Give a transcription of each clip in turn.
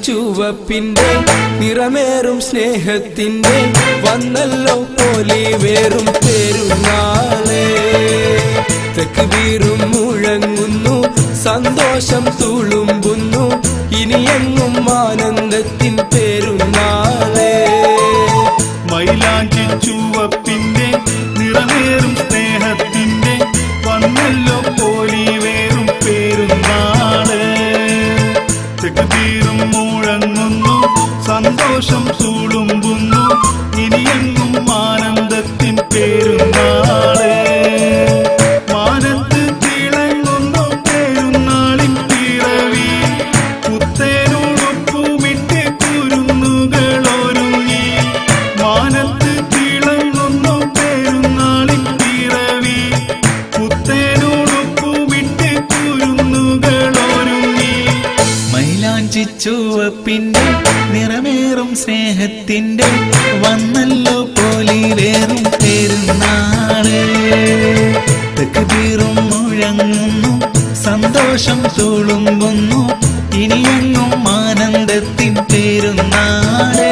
ചുവപ്പിന്റെ നിറമേറും സ്നേഹത്തിന്റെ വന്നല്ലോ പൊലിവേറും പെരുന്നാളേ തക്ബീറും മുഴങ്ങുന്നു സന്തോഷം തുളുമ്പുന്നു ഇനിയെങ്ങും ആനന്ദത്തിൻ പെരുന്നാളേ മൈലാഞ്ചി ചുവപ്പിന്റെ നിറമേറും സ്നേഹത്തിന്റെ വന്നല്ലോ പൊലിവേറും പെരുന്നാള് തക്ബീറും മുഴങ്ങുന്നു സന്തോഷം തുളുമ്പുന്നു ഇനിയെങ്ങും ആനന്ദത്തിൻ പെരുന്നാള് മാനത്ത് തിളങ്ങുന്നു പെരുന്നാളിൻ പിറവി പുത്തേനോടൊപ്പുമിട്ട് കുരുന്നുകളൊരുങ്ങി മാനത്ത് തിളങ്ങുന്നു പെരുന്നാളിൻ പിറവി പുത്തേനോടൊപ്പുമിട്ട് കുരുന്നുകളൊരുങ്ങി മൈലാഞ്ചി ചുവപ്പിന്റെ നിറമേറും സ്നേഹത്തിന്റെ വന്നല്ലോ പൊലിവേറും പെരുന്നാള് തക്ബീറും മുഴങ്ങുന്നു സന്തോഷം തുളുമ്പുന്നു ഇനിയെങ്ങും ആനന്ദത്തിൻ പെരുന്നാള്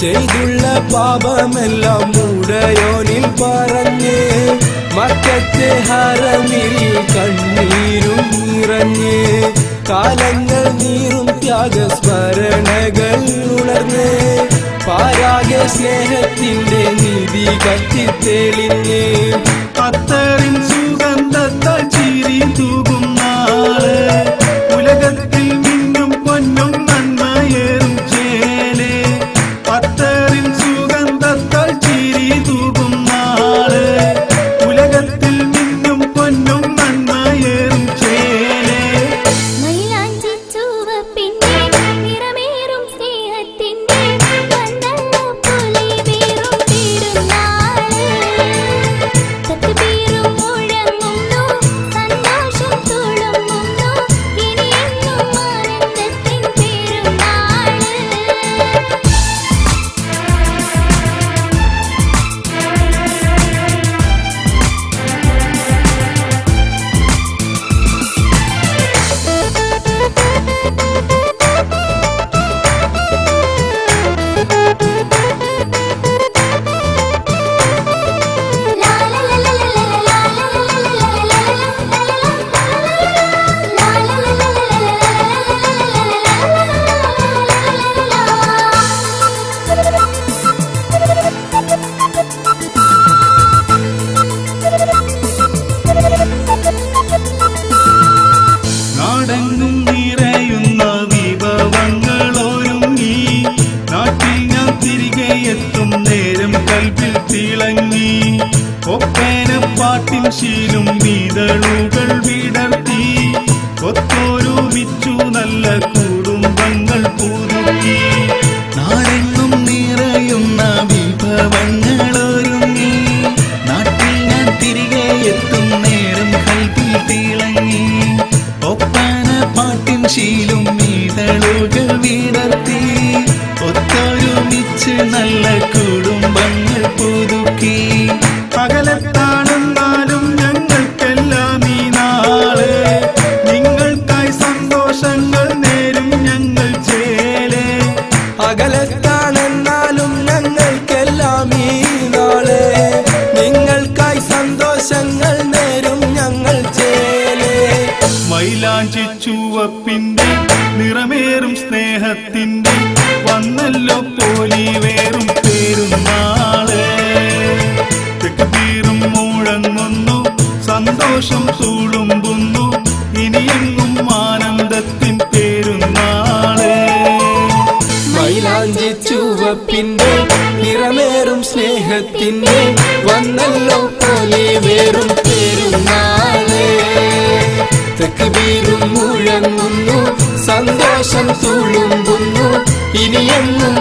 ചെയ്തുള്ള പാപമെല്ലാം ഉടയോനിൽ പറഞ്ഞ് മക്കത്തെ ഹറമിൽ കണ്ണീരും നിറഞ്ഞ് കാലങ്ങൾ നീറും ത്യാഗസ്മരണകൾ ഉണർന്ന് പാരാകെ സ്നേഹത്തിന്റെ നിധി കത്തിത്തെളിഞ്ഞ് അത്തറിൻ സുഗന്ധത്താൽ ചിരി തൂകും നാള് ഉലകത്തിൽ മിന്നും പൊന്നും നന്മയേറും ചേല് അത്തറിൻ സുഗന്ധത്താൽ ചിരി തൂകും നാള് ഉലകത്തിൽ മിന്നും പൊന്നും നന്മയേറും ചേല് മൈലാഞ്ചി ചുവപ്പിന്റെ നിറമേറും സ്നേഹത്തിന്റെ വന്നല്ലോ പൊലിവേറും പെരുന്നാള് തക്ബീറും മുഴങ്ങുന്നു സന്തോഷം തുളുമ്പുന്നു ഇനിയെങ്ങും ആനന്ദത്തിൻ പെരുന്നാള് നാടെങ്ങും നിറയുന്ന വിഭവങ്ങളൊരുങ്ങി നാട്ടിൽ ഞാൻ തിരികെ എത്തും നേരം കൽവിൽ തിളങ്ങി ഒപ്പേനപ്പാട്ടിൻ ശീലും വീതളുകൾ വിടർത്തി ഒത്തൊരുമിച്ചു നല്ല കുടുംബങ്ങൾ പുതുക്കി നാടെങ്ങും നിറയുന്ന വിഭവങ്ങളൊരുങ്ങി നാട്ടിൽ ഞാൻ തിരികെ എത്തും നേരം കൽവിൽ തിളങ്ങി ഒപ്പന പാട്ടിൻ ശീലും മീതളുകൾ വിടർത്തി ഒത്തൊരുമിച്ച് നല്ല കുടുംബങ്ങൾ പുതുക്കി അകലത്താണെന്നാലും ഞങ്ങൾക്കെല്ലാം ഈ നാള് നിങ്ങൾക്കായി സന്തോഷങ്ങൾ നേരും ഞങ്ങൾ ചേലേ അകലത്താണെന്നാലും ഞങ്ങൾക്കെല്ലാം ഈ നാളെ നിങ്ങൾക്കായി സന്തോഷങ്ങൾ നേരും ഞങ്ങൾ ചേലേ മൈലാഞ്ചി ചുവപ്പിന്റെ നിറമേറും സ്നേഹ സ്നേഹത്തിന്റെ വന്നല്ലോ പോലി വേറും പെരുന്നാള് തെക്കുതീരും മുഴങ്ങുന്നു സന്തോഷം തുളുമ്പുന്നു ഇനിയെങ്ങും ആനന്ദത്തിൻ പെരുന്നാള് മൈലാഞ്ചി ചുവപ്പിന്റെ നിറമേറും സ്നേഹത്തിന്റെ വന്നല്ലോ പോലെ വേറും പെരുന്നാള് തക്ബീറും മുഴങ്ങുന്നു സന്തോഷം തുളുമ്പുന്നു ഇനിയെങ്ങും